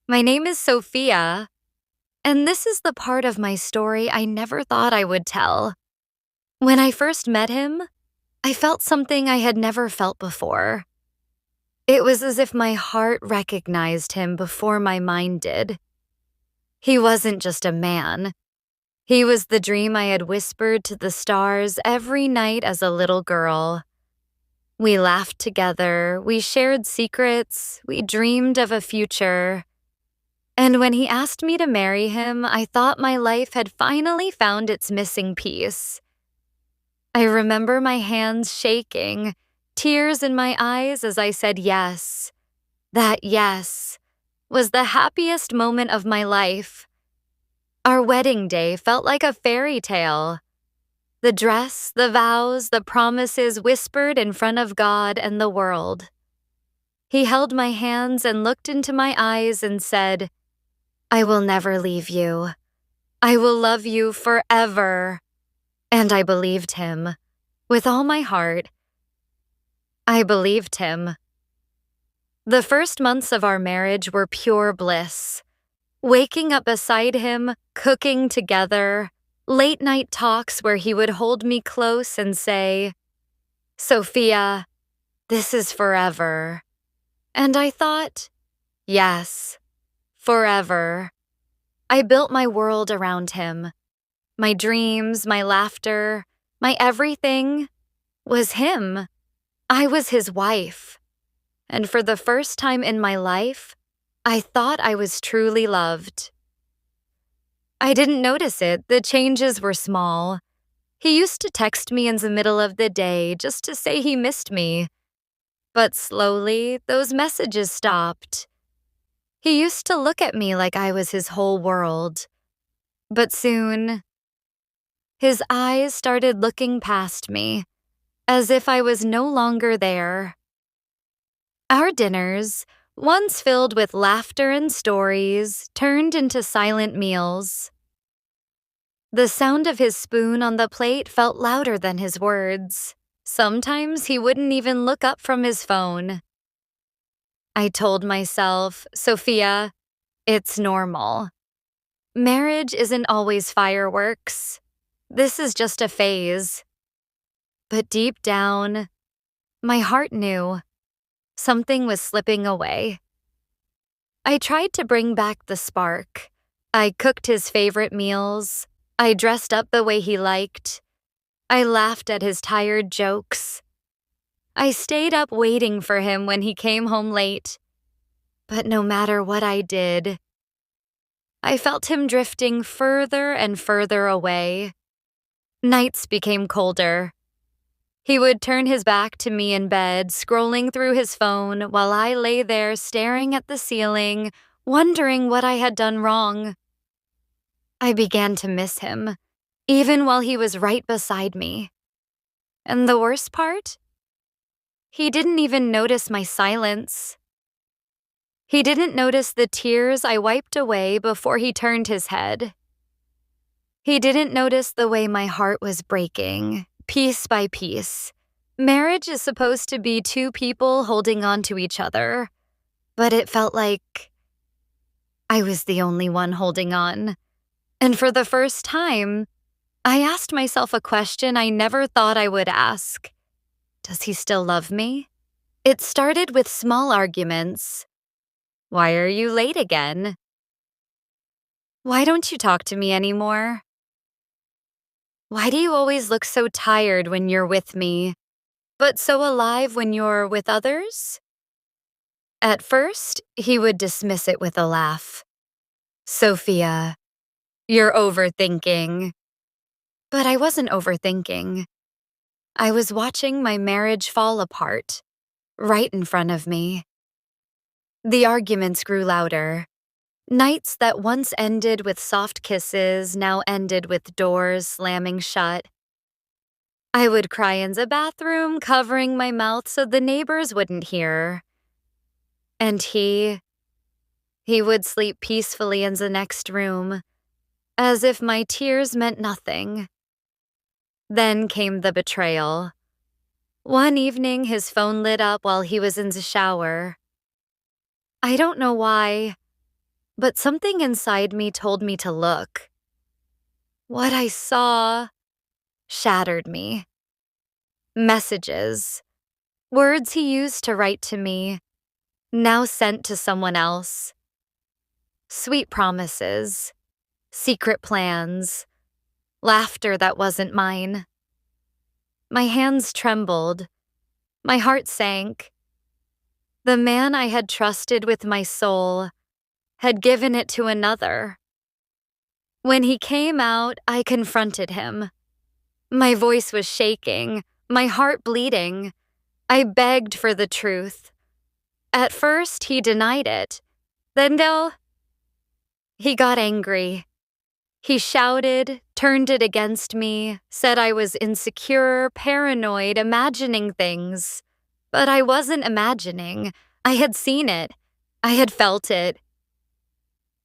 My name is Sophia, and this is the part of my story I never thought I would tell. When I first met him, I felt something I had never felt before. It was as if my heart recognized him before my mind did. He wasn't just a man. He was the dream I had whispered to the stars every night as a little girl. We laughed together, we shared secrets, we dreamed of a future. And when he asked me to marry him, I thought my life had finally found its missing piece. I remember my hands shaking, tears in my eyes as I said yes. That yes was the happiest moment of my life. Our wedding day felt like a fairy tale. The dress, the vows, the promises whispered in front of God and the world. He held my hands and looked into my eyes and said, "I will never leave you. I will love you forever." And I believed him. With all my heart, I believed him. The first months of our marriage were pure bliss. Waking up beside him, cooking together, late night talks where he would hold me close and say, "Sophia, this is forever." And I thought, yes, forever. I built my world around him. My dreams, my laughter, my everything was him. I was his wife. And for the first time in my life, I thought I was truly loved. I didn't notice it. The changes were small. He used to text me in the middle of the day just to say he missed me. But slowly, those messages stopped. He used to look at me like I was his whole world. But soon, his eyes started looking past me, as if I was no longer there. Our dinners, once filled with laughter and stories, turned into silent meals. The sound of his spoon on the plate felt louder than his words. Sometimes he wouldn't even look up from his phone. I told myself, "Sophia, it's normal. Marriage isn't always fireworks. This is just a phase." But deep down, my heart knew something was slipping away. I tried to bring back the spark. I cooked his favorite meals. I dressed up the way he liked. I laughed at his tired jokes. I stayed up waiting for him when he came home late. But no matter what I did, I felt him drifting further and further away. Nights became colder. He would turn his back to me in bed, scrolling through his phone while I lay there staring at the ceiling, wondering what I had done wrong. I began to miss him, even while he was right beside me. And the worst part? He didn't even notice my silence. He didn't notice the tears I wiped away before he turned his head. He didn't notice the way my heart was breaking, piece by piece. Marriage is supposed to be two people holding on to each other, but it felt like I was the only one holding on. And for the first time, I asked myself a question I never thought I would ask. Does he still love me? It started with small arguments. "Why are you late again?" "Why don't you talk to me anymore?" "Why do you always look so tired when you're with me, but so alive when you're with others?" At first, he would dismiss it with a laugh. "Sophia, you're overthinking." But I wasn't overthinking. I was watching my marriage fall apart, right in front of me. The arguments grew louder. Nights that once ended with soft kisses now ended with doors slamming shut. I would cry in the bathroom, covering my mouth so the neighbors wouldn't hear. And he would sleep peacefully in the next room, as if my tears meant nothing. Then came the betrayal. One evening, his phone lit up while he was in the shower. I don't know why, but something inside me told me to look. What I saw shattered me. Messages, words he used to write to me, now sent to someone else. Sweet promises, secret plans, laughter that wasn't mine. My hands trembled, my heart sank. The man I had trusted with my soul had given it to another. When he came out, I confronted him. My voice was shaking, my heart bleeding. I begged for the truth. At first, he denied it. Then, he got angry. He shouted, turned it against me, said I was insecure, paranoid, imagining things. But I wasn't imagining. I had seen it. I had felt it.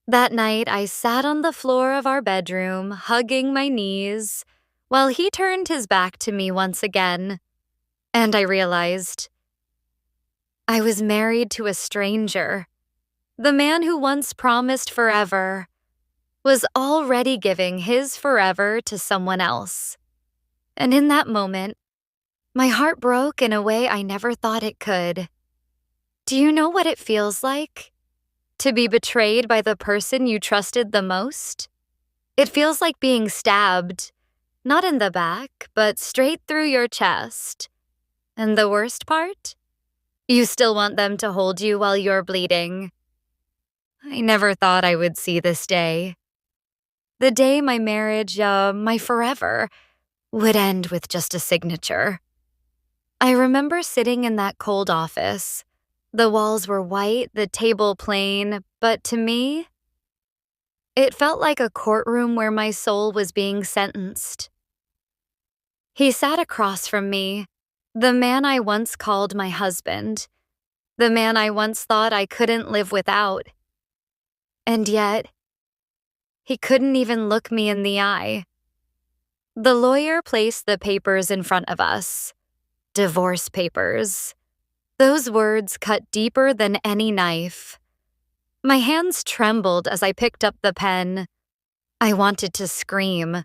That night, I sat on the floor of our bedroom, hugging my knees, while he turned his back to me once again. And I realized I was married to a stranger. The man who once promised forever was already giving his forever to someone else. And in that moment, my heart broke in a way I never thought it could. Do you know what it feels like to be betrayed by the person you trusted the most? It feels like being stabbed, not in the back, but straight through your chest. And the worst part? You still want them to hold you while you're bleeding. I never thought I would see this day. The day my marriage, my forever, would end with just a signature. I remember sitting in that cold office. The walls were white, the table plain, but to me, it felt like a courtroom where my soul was being sentenced. He sat across from me, the man I once called my husband, the man I once thought I couldn't live without. And yet, he couldn't even look me in the eye. The lawyer placed the papers in front of us. Divorce papers. Those words cut deeper than any knife. My hands trembled as I picked up the pen. I wanted to scream.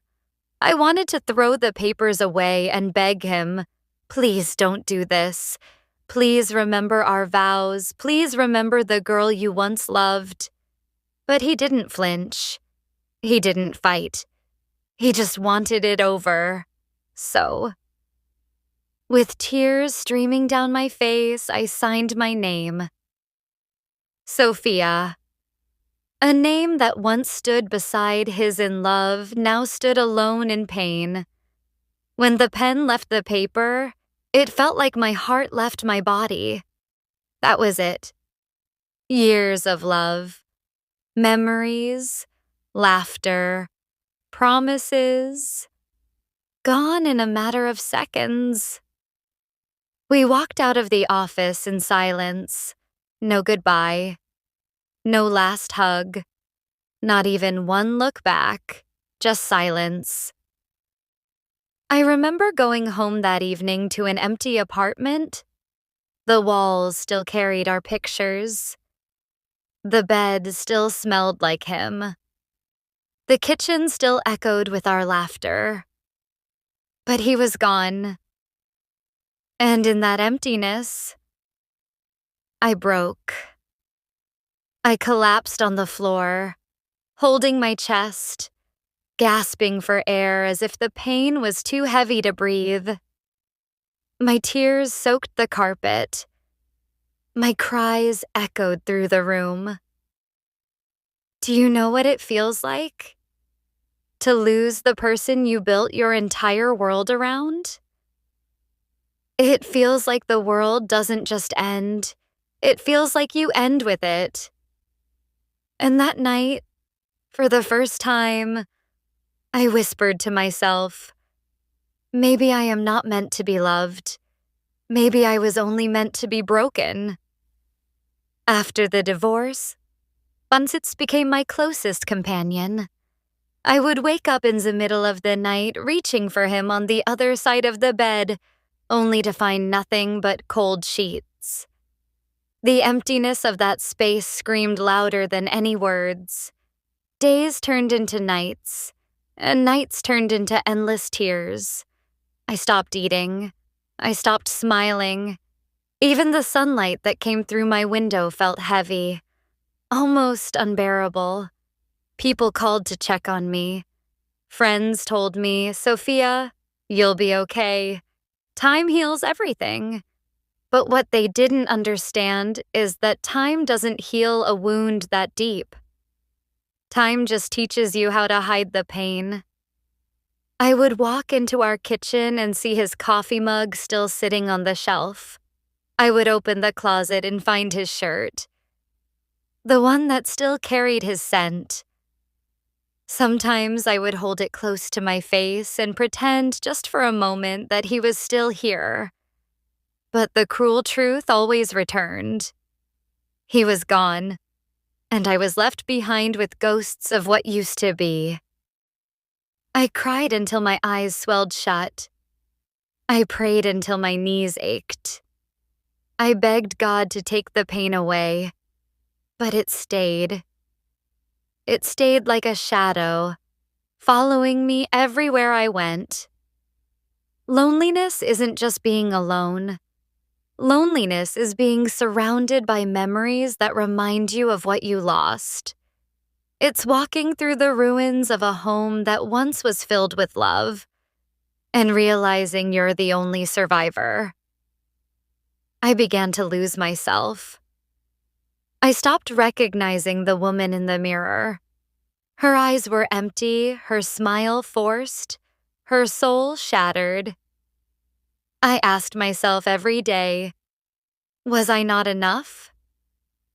I wanted to throw the papers away and beg him, please don't do this. Please remember our vows. Please remember the girl you once loved. But he didn't flinch. He didn't fight. He just wanted it over. So, with tears streaming down my face, I signed my name. Sophia. A name that once stood beside his in love now stood alone in pain. When the pen left the paper, it felt like my heart left my body. That was it. Years of love. Memories. Laughter. Promises. Gone in a matter of seconds. We walked out of the office in silence. No goodbye. No last hug. Not even one look back. Just silence. I remember going home that evening to an empty apartment. The walls still carried our pictures. The bed still smelled like him. The kitchen still echoed with our laughter. But he was gone. And in that emptiness, I broke. I collapsed on the floor, holding my chest, gasping for air as if the pain was too heavy to breathe. My tears soaked the carpet. My cries echoed through the room. Do you know what it feels like? To lose the person you built your entire world around? It feels like the world doesn't just end. It feels like you end with it. And that night, for the first time, I whispered to myself, maybe I am not meant to be loved. Maybe I was only meant to be broken. After the divorce, Bunsitz became my closest companion. I would wake up in the middle of the night reaching for him on the other side of the bed, only to find nothing but cold sheets. The emptiness of that space screamed louder than any words. Days turned into nights, and nights turned into endless tears. I stopped eating. I stopped smiling. Even the sunlight that came through my window felt heavy, almost unbearable. People called to check on me. Friends told me, "Sophia, you'll be okay. Time heals everything." But what they didn't understand is that time doesn't heal a wound that deep. Time just teaches you how to hide the pain. I would walk into our kitchen and see his coffee mug still sitting on the shelf. I would open the closet and find his shirt, the one that still carried his scent. Sometimes I would hold it close to my face and pretend just for a moment that he was still here. But the cruel truth always returned. He was gone, and I was left behind with ghosts of what used to be. I cried until my eyes swelled shut. I prayed until my knees ached. I begged God to take the pain away, but it stayed. It stayed like a shadow, following me everywhere I went. Loneliness isn't just being alone. Loneliness is being surrounded by memories that remind you of what you lost. It's walking through the ruins of a home that once was filled with love and realizing you're the only survivor. I began to lose myself. I stopped recognizing the woman in the mirror. Her eyes were empty, her smile forced, her soul shattered. I asked myself every day, was I not enough?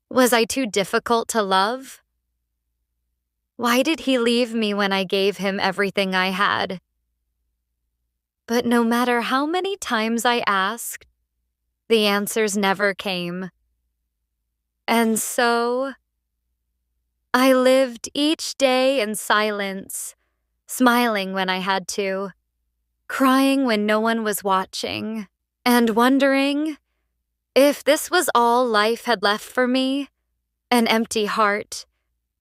Was I too difficult to love? Why did he leave me when I gave him everything I had? But no matter how many times I asked, the answers never came. And so, I lived each day in silence, smiling when I had to, crying when no one was watching, and wondering if this was all life had left for me, an empty heart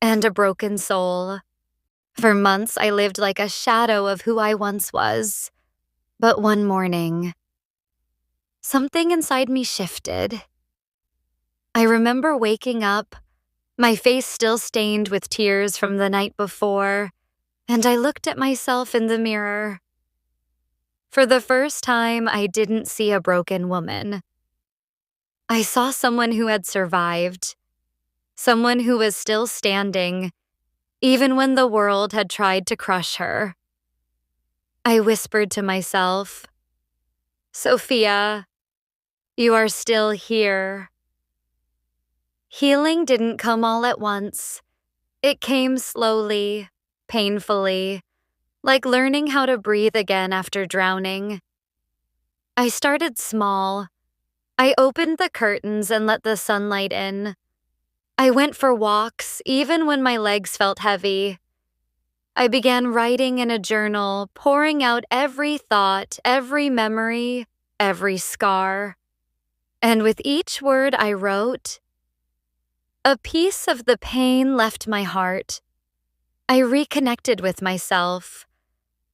and a broken soul. For months, I lived like a shadow of who I once was. But one morning, something inside me shifted. I remember waking up, my face still stained with tears from the night before, and I looked at myself in the mirror. For the first time, I didn't see a broken woman. I saw someone who had survived, someone who was still standing, even when the world had tried to crush her. I whispered to myself, "Sophia, you are still here." Healing didn't come all at once. It came slowly, painfully, like learning how to breathe again after drowning. I started small. I opened the curtains and let the sunlight in. I went for walks, even when my legs felt heavy. I began writing in a journal, pouring out every thought, every memory, every scar. And with each word I wrote, a piece of the pain left my heart. I reconnected with myself,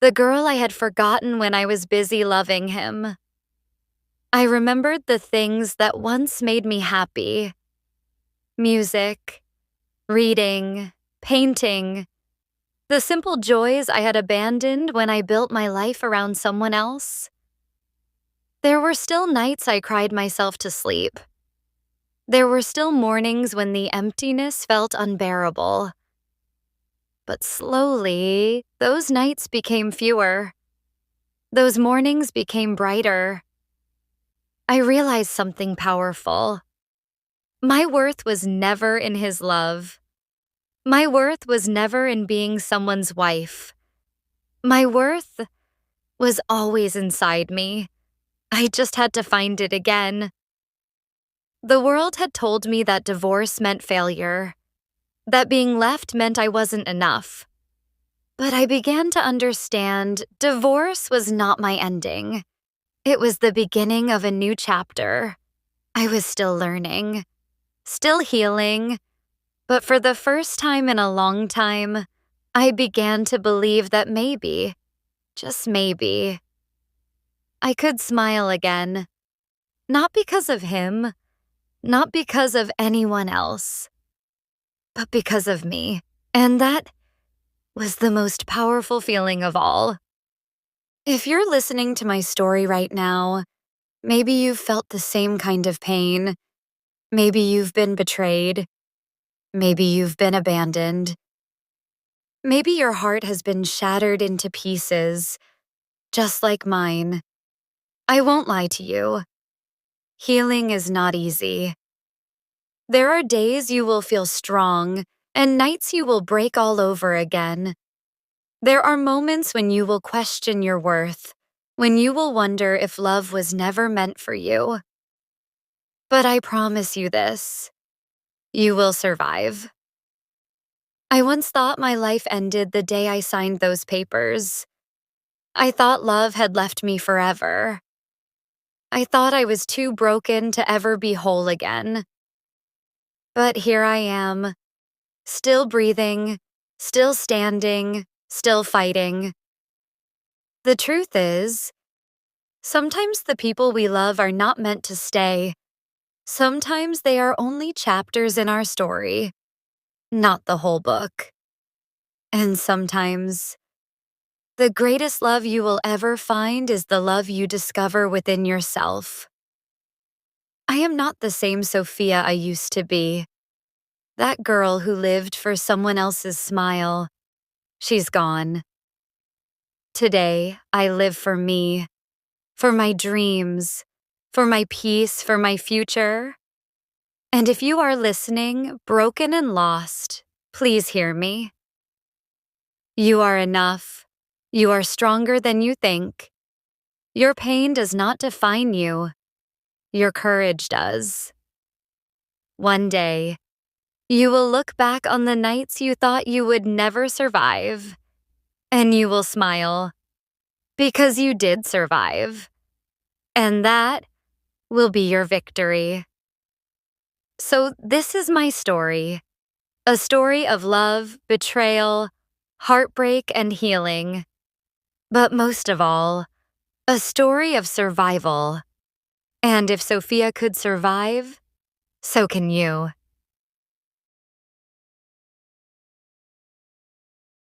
the girl I had forgotten when I was busy loving him. I remembered the things that once made me happy. Music, reading, painting, the simple joys I had abandoned when I built my life around someone else. There were still nights I cried myself to sleep. There were still mornings when the emptiness felt unbearable. But slowly, those nights became fewer. Those mornings became brighter. I realized something powerful. My worth was never in his love. My worth was never in being someone's wife. My worth was always inside me. I just had to find it again. The world had told me that divorce meant failure, that being left meant I wasn't enough. But I began to understand divorce was not my ending. It was the beginning of a new chapter. I was still learning. still healing, but for the first time in a long time, I began to believe that maybe, just maybe, I could smile again. Not because of him, not because of anyone else, but because of me. And that was the most powerful feeling of all. If you're listening to my story right now, maybe you've felt the same kind of pain. Maybe you've been betrayed. Maybe you've been abandoned. Maybe your heart has been shattered into pieces, just like mine. I won't lie to you. Healing is not easy. There are days you will feel strong, and nights you will break all over again. There are moments when you will question your worth, when you will wonder if love was never meant for you. But I promise you this, you will survive. I once thought my life ended the day I signed those papers. I thought love had left me forever. I thought I was too broken to ever be whole again. But here I am, still breathing, still standing, still fighting. The truth is, sometimes the people we love are not meant to stay. Sometimes they are only chapters in our story, not the whole book. And sometimes, the greatest love you will ever find is the love you discover within yourself. I am not the same Sophia I used to be. That girl who lived for someone else's smile, she's gone. Today, I live for me, for my dreams, for my peace, for my future. And if you are listening, broken and lost, please hear me. You are enough. You are stronger than you think. Your pain does not define you. Your courage does. One day, you will look back on the nights you thought you would never survive, and you will smile, because you did survive. And that will be your victory. So this is my story, a story of love, betrayal, heartbreak, and healing. But most of all, a story of survival. And if Sophia could survive, so can you.